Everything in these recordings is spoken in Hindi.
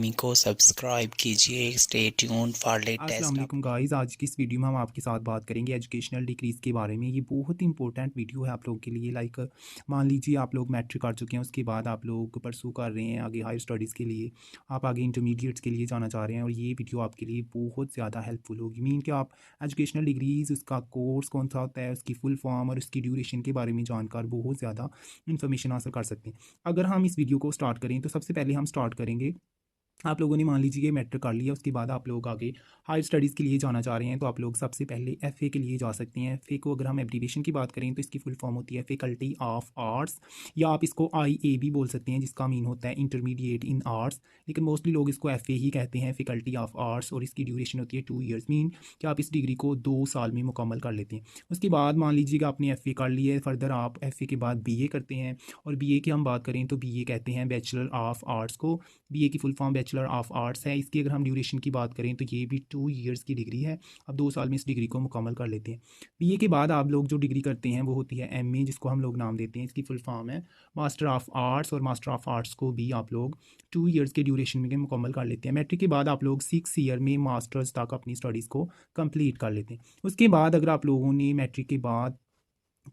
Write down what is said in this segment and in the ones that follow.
एकेडमी को सब्सक्राइब कीजिए। Stay tuned for latest. अस्सलाम वालेकुम गाइस, आज की इस वीडियो में हम आपके साथ बात करेंगे एजुकेशनल डिग्रीज़ के बारे में। ये बहुत ही इंपॉर्टेंट वीडियो है आप लोगों के लिए। मान लीजिए आप लोग मैट्रिक कर चुके हैं, उसके बाद आप लोग परसू कर रहे हैं आगे हायर स्टडीज़ के लिए, आप आगे इंटरमीडिएट्स के लिए जाना चाह रहे हैं और ये वीडियो आपके लिए बहुत ज़्यादा हेल्पफुल होगी। मीन कि आप एजुकेशनल डिग्रीज़, उसका कोर्स कौन सा होता है, उसकी फुल फॉर्म और उसकी ड्यूरेशन के बारे में जानकर बहुत ज़्यादा इन्फॉर्मेशन हासिल कर सकते हैं। अगर हम इस वीडियो को स्टार्ट करें तो सबसे पहले हम स्टार्ट करेंगे, आप लोगों ने मान लीजिए मैट्रिक कर लिया, उसके बाद आप लोग आगे हायर स्टडीज़ के लिए जाना चाह रहे हैं, तो आप लोग सबसे पहले एफ़ए के लिए जा सकते हैं। एफ़ए को अगर हम एब्रीविएशन की बात करें तो इसकी फुल फॉर्म होती है फैकल्टी ऑफ आर्ट्स, या आप इसको IA भी बोल सकते हैं, जिसका मीन होता है इंटरमीडिएट इन आर्ट्स, लेकिन मोस्टली लोग इसको एफ़ए ही कहते हैं, फैकल्टी ऑफ आर्ट्स। और इसकी ड्यूरेशन होती है 2 ईयर्स, मीन कि आप इस डिग्री को 2 साल में मुकम्मल कर लेते हैं। उसके बाद मान लीजिएगा आपने एफ़ए कर लिया है, फर्दर आप एफ़ए के बाद BA करते हैं, और BA की हम बात करें तो BA कहते हैं बैचलर ऑफ आर्ट्स को। BA की full form bachelor of arts है। इसकी अगर हम ड्यूरेशन की बात करें तो ये भी 2 ईयर्स की डिग्री है। अब 2 साल में इस डिग्री को मुकम्मल कर लेते हैं। BA के बाद आप लोग जो डिग्री करते हैं वो होती है MA, जिसको हम लोग नाम देते हैं, इसकी फुल फॉर्म है मास्टर ऑफ आर्ट्स। और मास्टर ऑफ आर्ट्स को भी आप लोग 2 ईयर्स के ड्यूरेशन में मुकम्मल कर लेते हैं। मैट्रिक के बाद आप लोग 6 ईयर में मास्टर्स तक अपनी स्टडीज़ को कंप्लीट कर लेते हैं। उसके बाद अगर आप लोगों ने मैट्रिक के बाद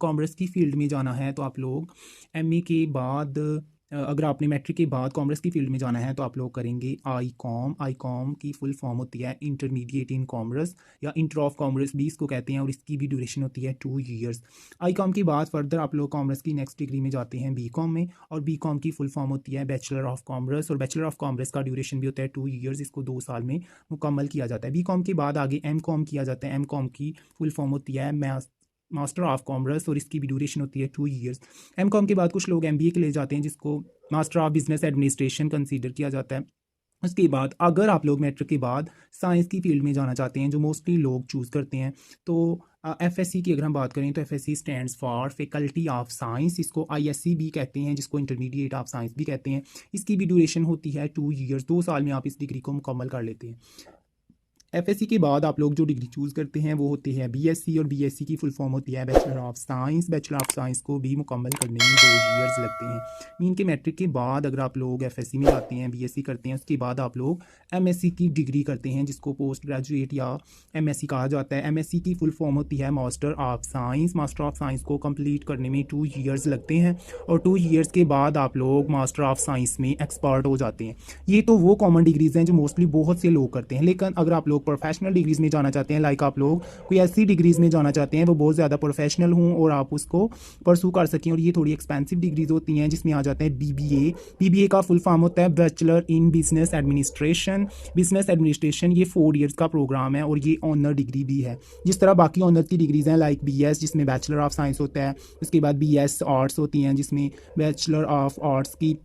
कॉमर्स की फील्ड में जाना है तो आप लोग MA के बाद, अगर आपने मैट्रिक के बाद कॉमर्स की फील्ड में जाना है तो आप लोग करेंगे आई कॉम की फुल फॉर्म होती है इंटरमीडिएट इन कॉमर्स, या इंटर ऑफ कॉमर्स भी इसको कहते हैं, और इसकी भी ड्यूरेशन होती है 2 ईयर्स। आई कॉम के बाद फर्दर आप लोग कॉमर्स की नेक्स्ट डिग्री में जाते हैं BCom में, और BCom की फुल फॉर्म होती है बैचलर ऑफ कॉमर्स, और बैचलर ऑफ कॉमर्स का ड्यूरेशन भी होता है 2 ईयर्स, इसको 2 साल में मुकम्मल किया जाता है। BCom के बाद आगे M.Com किया जाता है। M.Com की फुल फॉर्म होती है मास्टर ऑफ कॉमर्स, और इसकी भी ड्यूरेशन होती है 2 ईयर्स। M.Com के बाद कुछ लोग MBA के लिए जाते हैं, जिसको master of business administration consider किया जाता है। उसके बाद अगर आप लोग मैट्रिक के बाद साइंस की फील्ड में जाना चाहते हैं, जो मोस्टली लोग चूज़ करते हैं, तो FSC की अगर हम बात करें तो FSC stands for faculty of science, इसको ISC भी कहते हैं, जिसको इंटरमीडिएट ऑफ साइंस भी कहते हैं। इसकी भी ड्यूरेशन होती है 2 ईयर्स, 2 साल में आप इस डिग्री को मुकम्मल कर लेते हैं। FSC के बाद आप लोग जो डिग्री चूज़ करते हैं वो होती है BSc, और BSc की फुल फॉर्म होती है bachelor of science. Bachelor of science को भी मुकम्मल करने में 2 ईयर्स लगते हैं। मीन के मैट्रिक के बाद अगर आप लोग FSC में जाते हैं, BSc करते हैं, उसके बाद आप लोग MSc की डिग्री करते हैं, जिसको पोस्ट ग्रेजुएट या MSc कहा जाता है। MSc की फुल फॉर्म होती है master of science. Master of science को कम्प्लीट करने में 2 ईयर्स लगते हैं, और 2 ईयर्स के बाद आप लोग मास्टर ऑफ साइंस में एक्सपर्ट हो जाते हैं। ये तो वो कॉमन डिग्रीज़ हैं जो मोस्टली बहुत से लोग करते हैं, लेकिन अगर आप लोग प्रोफेशनल डिग्रीज़ में जाना चाहते हैं, लाइक आप लोग कोई ऐसी डिग्रीज़ में जाना चाहते हैं वो बहुत ज़्यादा प्रोफेशनल हों और आप उसको परसू कर सकें, और ये थोड़ी एक्सपेंसिव डिग्रीज़ होती हैं, जिसमें आ जाता है BBA का फुल फॉर्म होता है bachelor in business administration. Business administration ये 4 ईयर्स का प्रोग्राम है, और ये ऑनर डिग्री भी है। जिस तरह बाकी ऑनर की डिग्रीज़ हैं, लाइक BS जिसमें बैचलर ऑफ साइंस होता है, उसके बाद BS आर्ट्स होती हैं जिसमें बैचलर ऑफ आर्ट्स की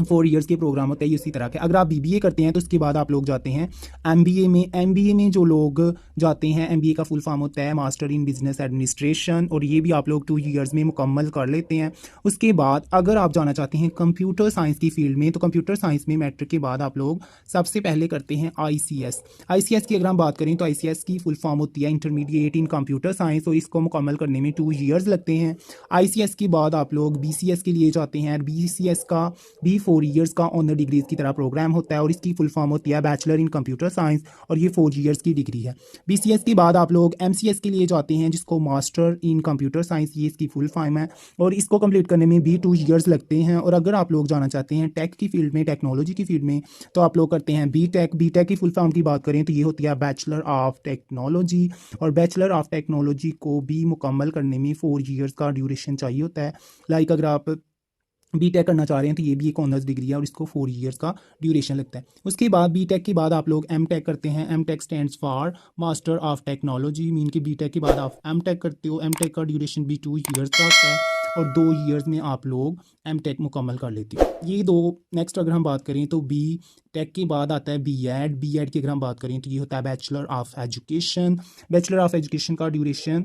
4 ईयर्स के प्रोग्राम होता है। इसी तरह के अगर आप BBA करते हैं तो उसके बाद आप लोग जाते हैं MBA में। MBA में जो लोग जाते हैं, MBA का फुल फॉर्म होता है मास्टर इन बिजनेस एडमिनिस्ट्रेशन, और ये भी आप लोग 2 ईयर्स में मुकम्मल कर लेते हैं। उसके बाद अगर आप जाना चाहते हैं कंप्यूटर साइंस की फील्ड में, तो कंप्यूटर साइंस में मैट्रिक के बाद आप लोग सबसे पहले करते हैं ICS की अगर हम बात करें तो ICS की फुल फॉर्म होती है इंटरमीडिएट इन कंप्यूटर साइंस, और इसको मुकम्मल करने में 2 ईयर्स लगते हैं। ICS के बाद आप लोग BCS के लिए जाते हैं। BCS का भी 4 ईयर्स का ऑनर डिग्रीज की तरह प्रोग्राम होता है, और इसकी फुल फॉर्म होती है बैचलर इन कंप्यूटर साइंस, और ये 4 ईयर्स की डिग्री है। BCS के बाद आप लोग MCS के लिए जाते हैं, जिसको मास्टर इन कंप्यूटर साइंस, ये इसकी फुल फॉर्म है, और इसको कंप्लीट करने में भी 2 ईयर्स लगते हैं। और अगर आप लोग जाना चाहते हैं टेक की फील्ड में, टेक्नोलॉजी की फील्ड में, तो आप लोग करते हैं BTech की फुल फॉर्म की बात करें तो ये होती है बैचलर ऑफ टेक्नोलॉजी, और बैचलर ऑफ टेक्नोलॉजी को भी मुकम्मल करने में 4 ईयर्स का ड्यूरेशन चाहिए होता है। लाइक अगर आप BTech करना चाह रहे हैं तो ये भी एक ऑनर्स डिग्री है, और इसको 4 ईयर्स का ड्यूरेशन लगता है। उसके बाद BTech के बाद आप लोग MTech करते हैं। MTech stands for master of technology, mean कि BTech के बाद आप MTech करते हो। MTech का ड्यूरेशन भी 2 ईयर्स का होता है, और 2 ईयर्स में आप लोग MTech मुकम्मल कर लेते हो। ये दो। नेक्स्ट अगर हम बात करें तो BTech के बाद आता है B.Ed की अगर हम बात करें तो ये होता है bachelor of education. Bachelor of education का ड्यूरेशन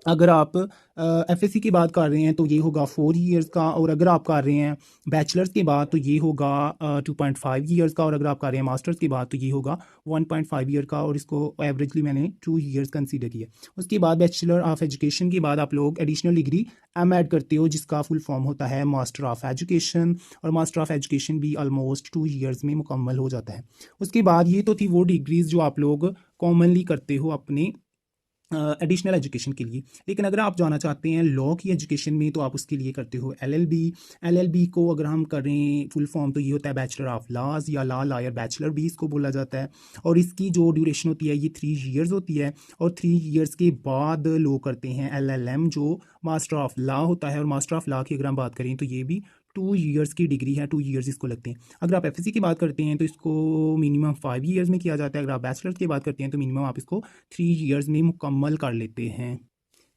अगर आप एफएससी की बात कर रहे हैं तो ये होगा 4 ईयर्स का, और अगर आप कर रहे हैं बैचलर्स के बाद तो ये होगा 2.5 ईयर्स का, और अगर आप कर रहे हैं मास्टर्स के बाद तो ये होगा 1.5 ईयर का, और इसको एवरेजली मैंने 2 ईयर्स कंसीडर किया। उसके बाद बैचलर ऑफ एजुकेशन के बाद आप लोग एडिशनल डिग्री ऐड करते हो, जिसका फुल फॉर्म होता है मास्टर ऑफ एजुकेशन, और मास्टर ऑफ एजुकेशन भी ऑलमोस्ट 2 ईयर्स में मुकम्मल हो जाता है। उसके बाद ये तो थी वो डिग्रीज़ जो आप लोग कॉमनली करते हो अपने एडिशनल एजुकेशन के लिए। लेकिन अगर आप जाना चाहते हैं लॉ की एजुकेशन में तो आप उसके लिए करते हो एलएलबी। एलएलबी को अगर हम करें फुल फॉर्म तो ये होता है बैचलर ऑफ लॉज या लॉ लॉयर बैचलर भी इसको बोला जाता है, और इसकी जो ड्यूरेशन होती है ये 3 ईयर्स होती है, और 3 ईयर्स के बाद लोग करते हैं एलएलएम जो मास्टर ऑफ लॉ होता है। और मास्टर ऑफ लॉ की अगर हम बात करें तो ये भी 2 ईयर्स की डिग्री है, 2 ईयर्स इसको लगते हैं। अगर आप एफएससी की बात करते हैं तो इसको मिनिमम 5 ईयर्स में किया जाता है। अगर आप बैचलर्स की बात करते हैं तो मिनिमम आप इसको 3 ईयर्स में मुकम्मल कर लेते हैं।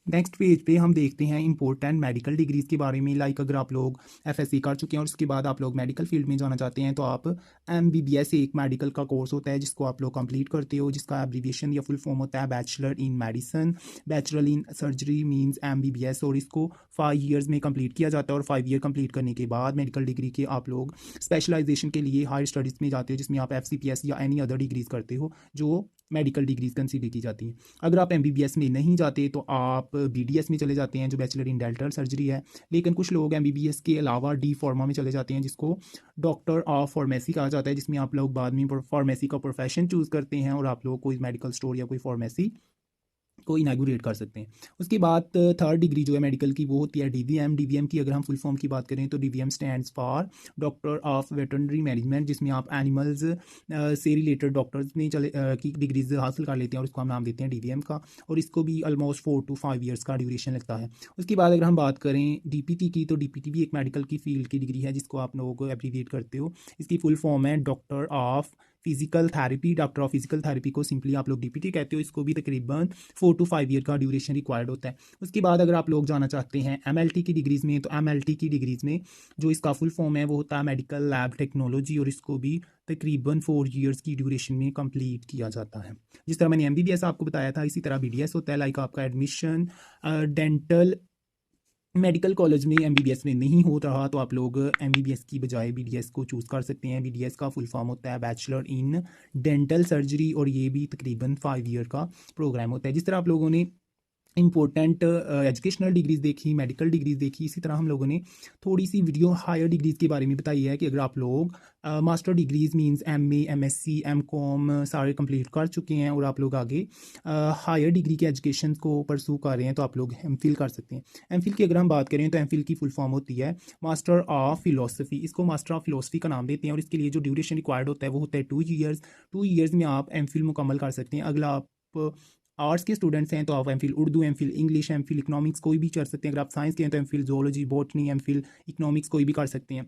नेक्स्ट पेज पे हम देखते हैं इंपॉर्टेंट मेडिकल डिग्रीज़ के बारे में। लाइक अगर आप लोग एफएससी कर चुके हैं और उसके बाद आप लोग मेडिकल फील्ड में जाना चाहते हैं तो आप एमबीबीएस एक मेडिकल का कोर्स होता है जिसको आप लोग कंप्लीट करते हो, जिसका एब्रीविएशन या फुल फॉर्म होता है bachelor in medicine, bachelor in surgery means MBBS, और इसको 5 ईयर्स में कंप्लीट किया जाता है। और 5 ईयर कंप्लीट करने के बाद मेडिकल डिग्री के आप लोग स्पेशलाइजेशन के लिए हायर स्टडीज़ में जाते हो, जिसमें आप एफसीपीएस या एनी अदर डिग्रीज़ करते हो जो मेडिकल डिग्रीज कंसीडर की जाती हैं। अगर आप एमबीबीएस में नहीं जाते तो आप बीडीएस में चले जाते हैं जो बैचलर इन डेंटल सर्जरी है। लेकिन कुछ लोग एमबीबीएस के अलावा डी फार्मा में चले जाते हैं जिसको डॉक्टर ऑफ फार्मेसी कहा जाता है, जिसमें आप लोग बाद में फार्मेसी का प्रोफेशन चूज़ करते हैं और आप लोग कोई मेडिकल स्टोर या कोई फार्मेसी को इनागुरेट कर सकते हैं। उसके बाद थर्ड डिग्री जो है मेडिकल की वो होती है डीवीएम। डीवीएम की अगर हम फुल फॉर्म की बात करें तो DVM stands for doctor of veterinary management, जिसमें आप एनिमल्स से रिलेटेड डॉक्टर्स में की डिग्रीज हासिल कर लेते हैं और उसको हम नाम देते हैं डीवीएम का, और इसको भी ऑलमोस्ट 4 to 5 ईयर्स का ड्यूरेशन लगता है। उसके बाद अगर हम बात करें डीपीटी की तो डीपीटी भी एक मेडिकल की फील्ड की डिग्री है जिसको आप लोग एब्रीविएट करते हो। इसकी फुल फॉर्म है doctor of physical therapy. Doctor of physical therapy को सिंपली आप लोग डीपीटी कहते हो। इसको भी तकरीबन 4 to 5 ईयर का ड्यूरेशन रिक्वायर्ड होता है। उसके बाद अगर आप लोग जाना चाहते हैं एमएलटी की डिग्रीज़ में तो एमएलटी की डिग्रीज़ में जो इसका फुल फॉर्म है वो होता है मेडिकल लैब टेक्नोलॉजी, और इसको भी तकरीबन 4 ईयर्स की ड्यूरेशन में कंप्लीट किया जाता है। जिस तरह मैंने एमबीबीएस आपको बताया था इसी तरह बीडीएस होता है। लाइक आपका एडमिशन डेंटल मेडिकल कॉलेज में एमबीबीएस में नहीं हो रहा तो आप लोग एमबीबीएस की बजाय बीडीएस को चूज़ कर सकते हैं। बीडीएस का फुल फॉर्म होता है बैचलर इन डेंटल सर्जरी, और ये भी तकरीबन 5 ईयर का प्रोग्राम होता है। जिस तरह आप लोगों ने इंपॉर्टेंट एजुकेशनल डिग्रीज़ देखी, मेडिकल डिग्रीज़ देखी, इसी तरह हम लोगों ने थोड़ी सी वीडियो हायर डिग्रीज़ के बारे में बताई है कि अगर आप लोग master degrees means MA, MSc, MCom सारे कंप्लीट कर चुके हैं और आप लोग आगे हायर डिग्री के एजुकेशन को परसू कर रहे हैं तो आप लोग एमफिल कर सकते हैं। एमफिल की अगर हम बात करें तो एमफिल की फुल फॉर्म होती है मास्टर ऑफ फिलोसफी। इसको मास्टर ऑफ फिलोसफी का नाम देते हैं, और इसके लिए जो ड्यूरेशन रिक्वायर्ड होता है वो होता है 2 ईयर्स। 2 ईयर्स में आप एमफिल मुकम्मल कर सकते हैं। अगला आप आर्ट्स के स्टूडेंट्स हैं तो आप MPhil Urdu, MPhil English, MPhil economics कोई भी कर सकते हैं। अगर आप साइंस के हैं तो MPhil zoology, botany, MPhil economics कोई भी कर सकते हैं।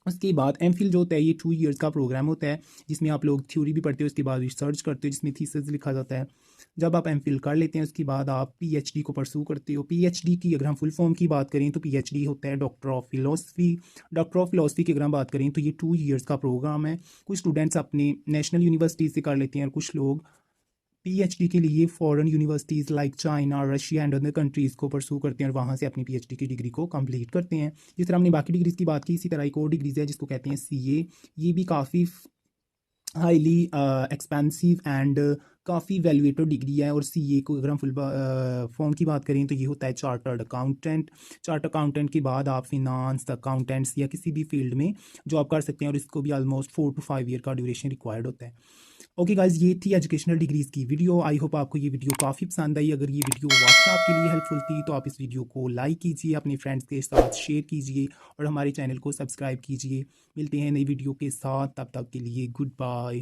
उसके बाद एमफिल जो होता है ये 2 ईयर्स का प्रोग्राम होता है जिसमें आप लोग थ्योरी भी पढ़ते हो, उसके बाद रिसर्च करते हो जिसमें थीसिस लिखा जाता है। जब आप एमफिल कर लेते हैं उसके बाद आप पीएचडी को परसू करते हो। पीएचडी की अगर हम फुल फॉर्म की बात करें तो पीएचडी होता है doctor of philosophy. Doctor of philosophy की अगर हम बात करें तो ये 2 ईयर्स का प्रोग्राम है। कुछ स्टूडेंट्स अपने नेशनल यूनिवर्सिटी से कर लेते हैं और कुछ लोग पीएचडी के लिए foreign universities like China, Russia and other countries को परसू करते हैं और वहाँ से अपनी पीएचडी की डिग्री को कंप्लीट करते हैं। जिस तरह हमने बाकी डिग्रीज़ की बात की इसी तरह एक और डिग्रीज़ है जिसको कहते हैं सीए। ये भी काफ़ी हाईली एक्सपेंसिव एंड काफ़ी वैल्यूएटेड डिग्री है। और सीए को अगर हम फुल फॉर्म की बात करें तो ये होता है चार्टर्ड अकाउंटेंट। चार्टर्ड अकाउंटेंट के बाद आप फिनांस, अकाउंटेंट्स या किसी भी फील्ड में जॉब कर सकते हैं, और इसको भी ऑलमोस्ट 4 to 5 ईयर का ड्यूरेशन रिक्वायर्ड होता है। ओके गाइज, ये थी एजुकेशनल डिग्रीज़ की वीडियो। आई होप आपको ये वीडियो काफ़ी पसंद आई। अगर ये वीडियो वाकई आपके लिए हेल्पफुल थी तो आप इस वीडियो को लाइक कीजिए, अपने फ्रेंड्स के साथ शेयर कीजिए और हमारे चैनल को सब्सक्राइब कीजिए। मिलते हैं नई वीडियो के साथ, तब तक के लिए गुड बाय।